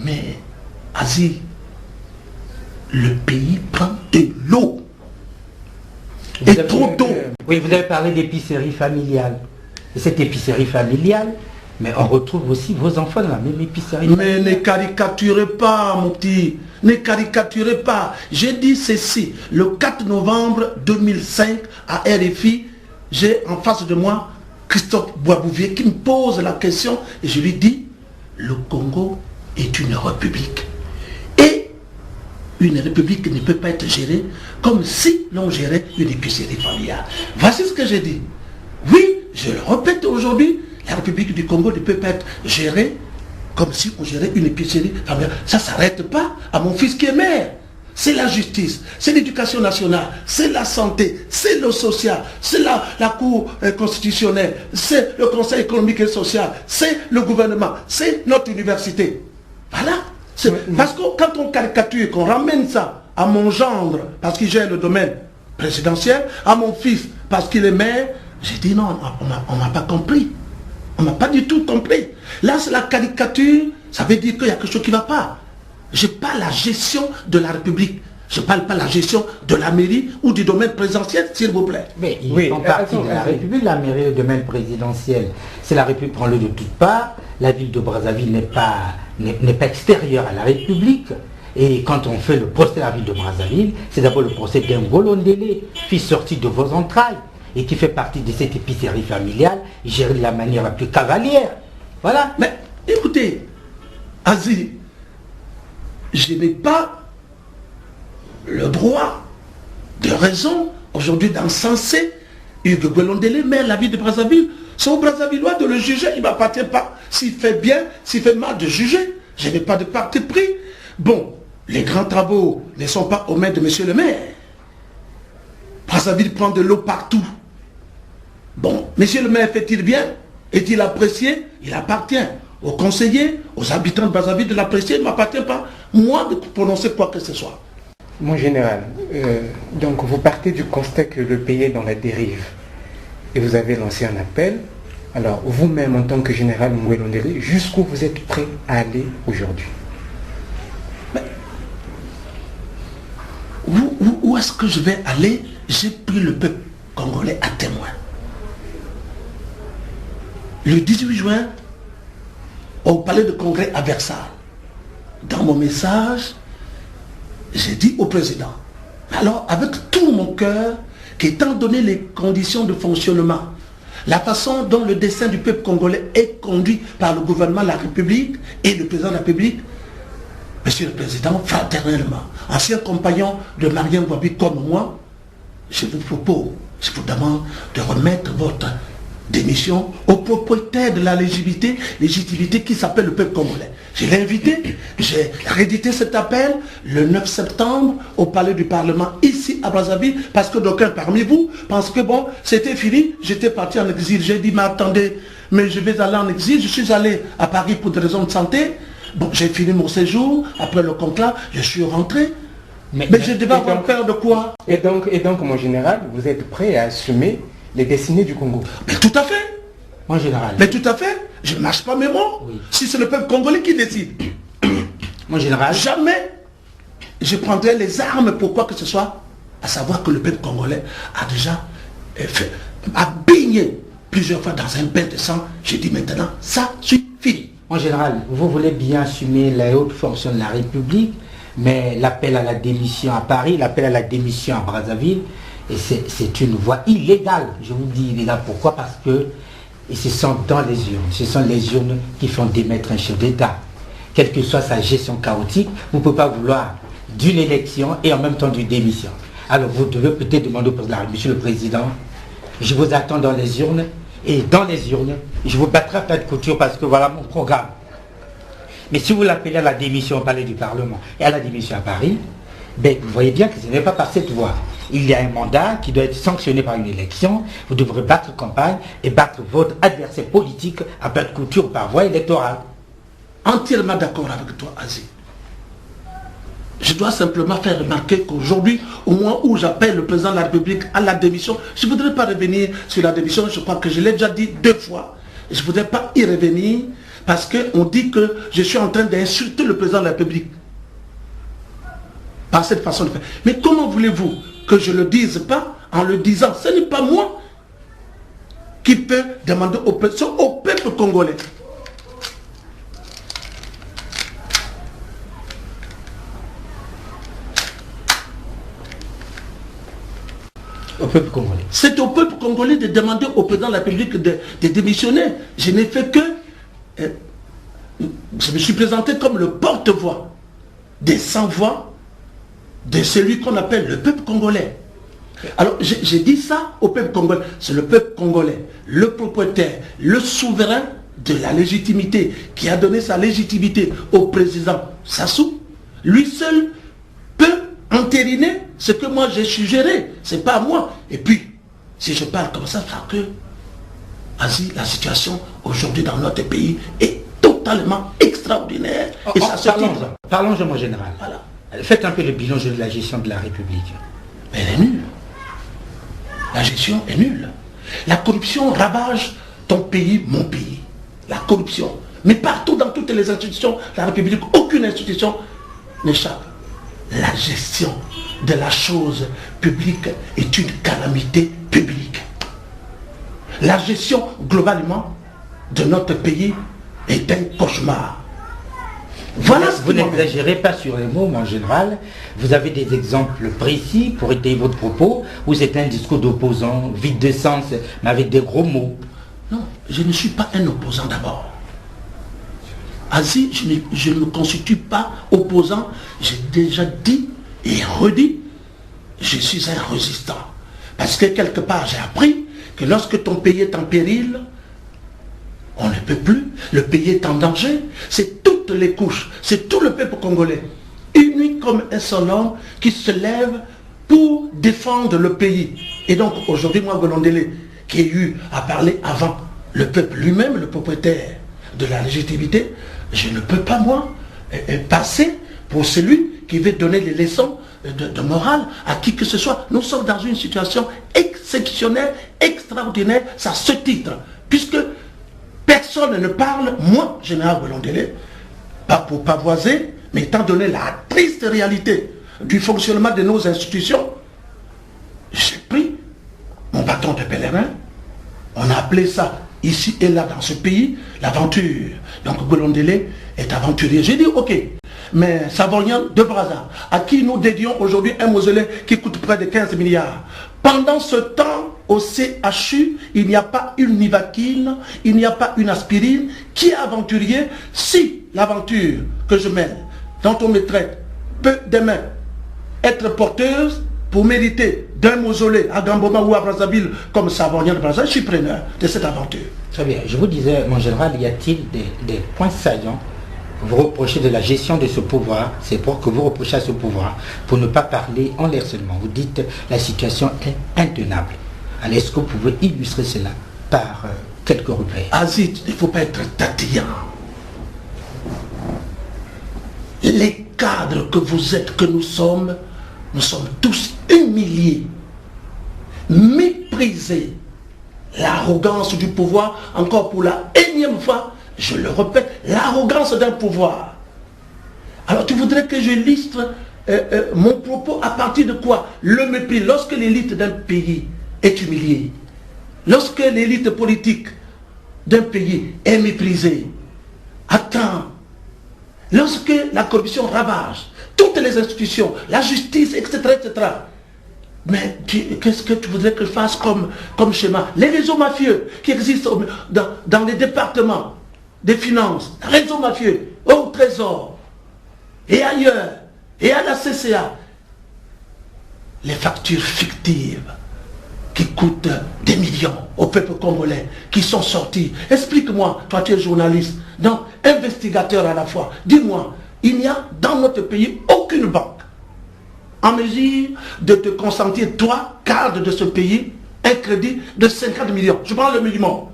Mais, Asie, le pays prend de l'eau. Et trop d'eau. Oui, vous avez parlé d'épicerie familiale. Et cette épicerie familiale, mais on retrouve aussi vos enfants dans la même épicerie familiale. Mais ne caricaturez pas, mon petit. Ne caricaturez pas. J'ai dit ceci. Le 4 novembre 2005, à RFI, j'ai en face de moi Christophe Boisbouvier qui me pose la question et je lui dis, le Congo est une république. Et une république ne peut pas être gérée comme si l'on gérait une épicerie familiale. Voici ce que j'ai dit. Oui, je le répète aujourd'hui, la République du Congo ne peut pas être gérée comme si on gérait une épicerie familiale. Ça ne s'arrête pas à mon fils qui est maire. C'est la justice, c'est l'éducation nationale, c'est la santé, c'est le social, c'est la Cour constitutionnelle, c'est le Conseil économique et social, c'est le gouvernement, c'est notre université. Voilà. Parce que quand on caricature, qu'on ramène ça à mon gendre, parce qu'il gère le domaine présidentiel, à mon fils, parce qu'il est maire, j'ai dit non, on n'a pas compris. On n'a pas du tout compris. Là, c'est la caricature, ça veut dire qu'il y a quelque chose qui ne va pas. Je parle la gestion de la République. Je ne parle pas la gestion de la mairie ou du domaine présidentiel, s'il vous plaît. Mais ils font partie de la République, la mairie et le domaine présidentiel. C'est la République, prend-le de toutes parts. La ville de Brazzaville n'est pas extérieure à la République. Et quand on fait le procès de la ville de Brazzaville, c'est d'abord le procès d'un Ngolondele, fils sorti de vos entrailles, et qui fait partie de cette épicerie familiale, gérée de la manière la plus cavalière. Voilà. Mais écoutez, Asie, je n'ai pas le droit de raison aujourd'hui d'encenser Hugues Ngolondele, maire de la ville de Brazzaville. C'est aux Brazzavillois de le juger, il ne m'appartient pas. S'il fait bien, s'il fait mal, de juger. Je n'ai pas de parti pris. Bon, les grands travaux ne sont pas aux mains de monsieur le maire. Brazzaville prend de l'eau partout. Bon, monsieur le maire fait-il bien? Est-il apprécié? Il appartient aux conseillers, aux habitants de Brazzaville de l'apprécier. Il ne m'appartient pas, moi, de prononcer quoi que ce soit. Mon général, donc vous partez du constat que le pays est dans la dérive et vous avez lancé un appel. Alors vous-même en tant que général Ngolondele, jusqu'où vous êtes prêt à aller aujourd'hui? Où est-ce que je vais aller? J'ai pris le peuple congolais à témoin. Le 18 juin, au palais de congrès à Versailles, dans mon message, j'ai dit au président, alors avec tout mon cœur, qu'étant donné les conditions de fonctionnement, la façon dont le destin du peuple congolais est conduit par le gouvernement de la République et le président de la République, Monsieur le Président, fraternellement, ancien compagnon de Marien Wabi comme moi, je vous propose, je vous demande de remettre votre démission au propriétaire de la légitimité qui s'appelle le peuple congolais. Je l'ai invité, j'ai réédité cet appel le 9 septembre au palais du Parlement ici à Brazzaville, parce que d'aucuns parmi vous pensent que bon, c'était fini, j'étais parti en exil. J'ai dit mais attendez, mais je vais aller en exil, je suis allé à Paris pour des raisons de santé. Bon, j'ai fini mon séjour, après le conclave, je suis rentré. Mais je devais avoir peur de quoi? Et donc, mon général, vous êtes prêt à assumer les destinées du Congo? Mais tout à fait. Mon général. Mais tout à fait. Je ne mâche pas mes mots. Oui. Si c'est le peuple congolais qui décide. Mon général. Jamais je prendrai les armes pour quoi que ce soit. À savoir que le peuple congolais a déjà a baigné plusieurs fois dans un bain de sang. Je dis maintenant, ça suffit. Mon général, vous voulez bien assumer la haute fonction de la République, mais l'appel à la démission à Paris, l'appel à la démission à Brazzaville, et c'est une voie illégale. Je vous dis illégale, pourquoi? Parce que et ce sont dans les urnes, ce sont les urnes qui font démettre un chef d'État. Quelle que soit sa gestion chaotique, vous ne pouvez pas vouloir d'une élection et en même temps d'une démission. Alors vous devez peut-être demander au président de la République, Monsieur le Président, je vous attends dans les urnes, et dans les urnes, je vous battrai à plat de couture parce que voilà mon programme. Mais si vous l'appelez à la démission au palais du Parlement et à la démission à Paris, ben, vous voyez bien que ce n'est pas par cette voie. Il y a un mandat qui doit être sanctionné par une élection. Vous devrez battre campagne et battre votre adversaire politique à plat de couture par voie électorale. Entièrement d'accord avec toi, Asie. Je dois simplement faire remarquer qu'aujourd'hui, au moment où j'appelle le président de la République à la démission, je ne voudrais pas revenir sur la démission, je crois que je l'ai déjà dit 2 fois. Je ne voudrais pas y revenir parce qu'on dit que je suis en train d'insulter le président de la République. Par cette façon de faire. Mais comment voulez-vous que je ne le dise pas en le disant? Ce n'est pas moi qui peut demander au peuple congolais. Au peuple congolais. C'est au peuple congolais de demander au président de la République de démissionner. Je n'ai fait que... je me suis présenté comme le porte-voix des sans-voix de celui qu'on appelle le peuple congolais. Alors j'ai dit ça au peuple congolais. C'est le peuple congolais, le propriétaire, le souverain de la légitimité, qui a donné sa légitimité au président Sassou. Lui seul peut entériner ce que moi j'ai suggéré. C'est pas à moi. Et puis, si je parle comme ça, c'est que la situation aujourd'hui dans notre pays est totalement extraordinaire. Et ça se titre. Parlons-en mon général. Voilà. Faites un peu le bilan de la gestion de la République. Mais elle est nulle. La gestion est nulle. La corruption ravage ton pays, mon pays. La corruption. Mais partout dans toutes les institutions de la République, aucune institution n'échappe. La gestion de la chose publique est une calamité publique. La gestion globalement de notre pays est un cauchemar. Voilà ce vous n'exagérez pas sur les mots, mon général. Vous avez des exemples précis pour étayer votre propos, ou c'est un discours d'opposant, vide de sens, mais avec des gros mots? Non, je ne suis pas un opposant d'abord. Ainsi, je ne me constitue pas opposant. J'ai déjà dit et redit, je suis un résistant. Parce que quelque part, j'ai appris que lorsque ton pays est en péril, on ne peut plus, le pays est en danger. C'est toutes les couches, c'est tout le peuple congolais, uni comme un seul homme qui se lève pour défendre le pays. Et donc aujourd'hui, moi, Golondele, qui ai eu à parler avant le peuple lui-même, le propriétaire de la légitimité, je ne peux pas, moi, passer pour celui qui veut donner des leçons de morale à qui que ce soit. Nous sommes dans une situation exceptionnelle, extraordinaire, ça se titre, puisque personne ne parle, moi, général Golondele, pas pour pavoiser, mais étant donné la triste réalité du fonctionnement de nos institutions, j'ai pris mon bâton de pèlerin, on a appelé ça ici et là dans ce pays, l'aventure. Donc Golondele est aventurier. J'ai dit ok, mais Savorian de Brazza, à qui nous dédions aujourd'hui un mausolée qui coûte près de 15 milliards. Pendant ce temps, au CHU, il n'y a pas une nivaquine, il n'y a pas une aspirine. Qui est aventurier? Si l'aventure que je mène, dont on me traite, peut demain être porteuse pour mériter d'un mausolée à Gamboma ou à Brazzaville comme Savorian de Brazza, je suis preneur de cette aventure. Très bien. Je vous disais, mon général, y a-t-il des points saillants? Vous reprochez de la gestion de ce pouvoir, c'est pour que vous reprochez à ce pouvoir, pour ne pas parler en l'air seulement. Vous dites la situation est intenable. Alors est-ce que vous pouvez illustrer cela par quelques repères? Azit, il ne faut pas être tatillon. Les cadres que vous êtes, que nous sommes tous humiliés, méprisés. L'arrogance du pouvoir, encore pour la énième fois, je le répète, l'arrogance d'un pouvoir. Alors tu voudrais que je liste mon propos à partir de quoi? Le mépris. Lorsque l'élite d'un pays est humiliée, lorsque l'élite politique d'un pays est méprisée, attends, lorsque la corruption ravage toutes les institutions, la justice, etc., etc., mais qu'est-ce que tu voudrais que je fasse comme schéma? Les réseaux mafieux qui existent dans les départements des finances, réseaux mafieux, au trésor, et ailleurs, et à la CCA, les factures fictives qui coûtent des millions au peuple congolais, qui sont sorties. Explique-moi, toi tu es journaliste, donc investigateur à la fois, dis-moi, il n'y a dans notre pays aucune banque en mesure de te consentir, toi, cadre de ce pays, un crédit de 50 millions. Je prends le minimum.